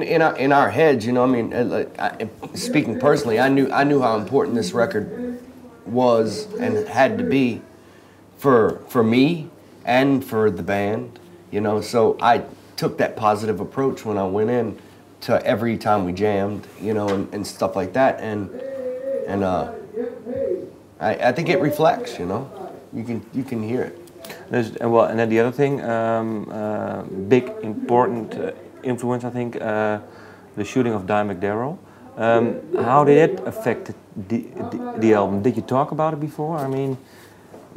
in our heads, you know. I mean, speaking personally, I knew how important this record was and had to be for me and for the band, you know. So I took that positive approach when I went in to every time we jammed, you know, and stuff like that, and I think it reflects, you know. You can hear it. Well, and then the other thing, big important influence, I think, the shooting of Dimebag Darrell. How did it affect the album? Did you talk about it before? I mean,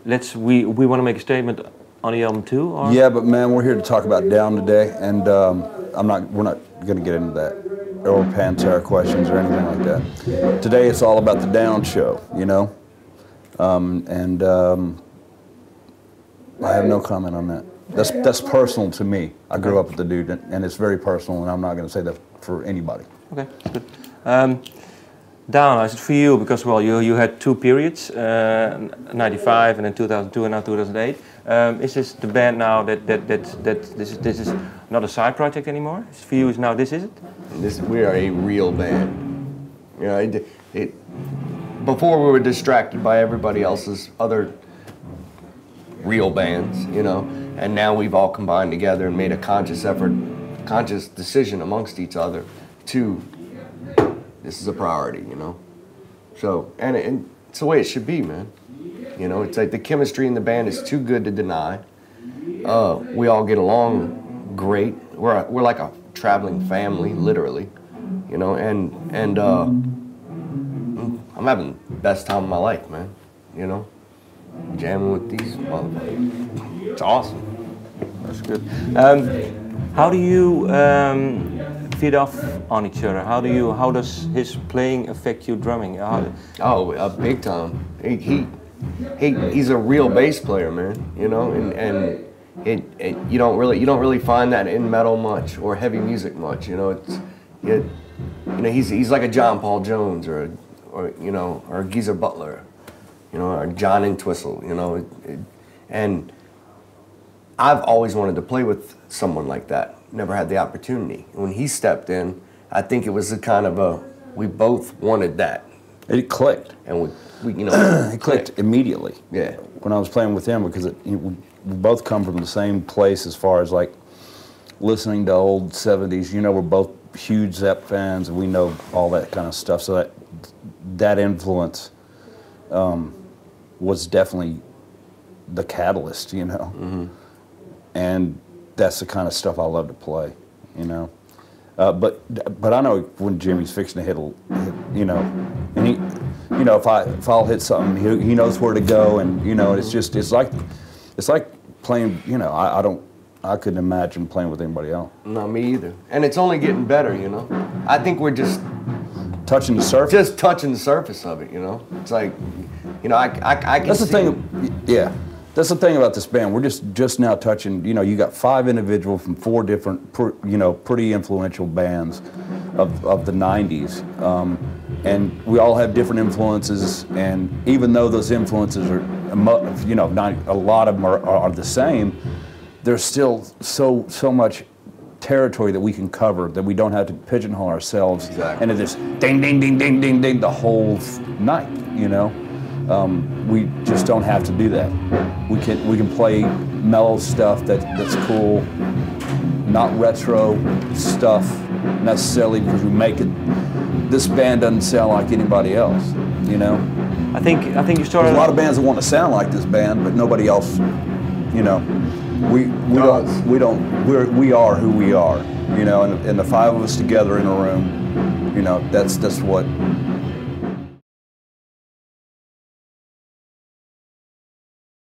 we want to make a statement on the album too. Or? Yeah, but man, we're here to talk about Down today, and we're not going to get into that or Pantera questions or anything like that. Today it's all about the Down show, you know, I have no comment on that. That's personal to me. I grew up with the dude, and it's very personal, and I'm not going to say that for anybody. Okay, that's good. Down, is it for you? Because well, you had two periods, '95 and then 2002 and now 2008. Is this the band now that this is not a side project anymore? For you, is now this is it? We are a real band. You know, before we were distracted by everybody else's other real bands, you know, and now we've all combined together and made a conscious effort, conscious decision amongst each other to, this is a priority, you know. So, and it's the way it should be, man. You know, it's like the chemistry in the band is too good to deny. We all get along great. We're like a traveling family, literally, you know, and I'm having the best time of my life, man, you know. Jamming with these motherfuckers. It's awesome. That's good. How do you feed off on each other? How does his playing affect you drumming? Big time. He's a real bass player, man. You know, and you don't really find that in metal much or heavy music much. You know, you know, he's like a John Paul Jones or you know, or a Geezer Butler. You know, or John Entwistle, you know, and I've always wanted to play with someone like that. Never had the opportunity. When he stepped in, I think it was a kind of we both wanted that. It clicked, and we you know, it clicked immediately. Yeah. When I was playing with him, because we both come from the same place as far as like listening to old '70s. You know, we're both huge Zepp fans, and we know all that kind of stuff. So that influence. Was definitely the catalyst, you know, and that's the kind of stuff I love to play, you know. But I know when Jimmy's fixing to hit, you know, and he, you know, if I'll hit something, he knows where to go, and you know, it's like playing, you know. I couldn't imagine playing with anybody else. No, me either. And it's only getting better, you know. I think we're just touching the surface. Just touching the surface of it, you know. It's like, you know, I can That's the thing, yeah. That's the thing about this band. We're just now touching, you know, you got 5 individuals from 4 different, you know, pretty influential bands of the 90s. And we all have different influences, and even though those influences are, you know, a lot of them are the same, there's still so much territory that we can cover that we don't have to pigeonhole ourselves. Exactly. And it is ding, ding, ding, ding, ding, ding the whole night, you know. We just don't have to do that. We can play mellow stuff that's cool, not retro stuff necessarily because we make it. This band doesn't sound like anybody else, you know. I think you started. There's a lot of bands that want to sound like this band, but nobody else, you know. We are who we are, you know, and the 5 of us together in a room, you know, that's what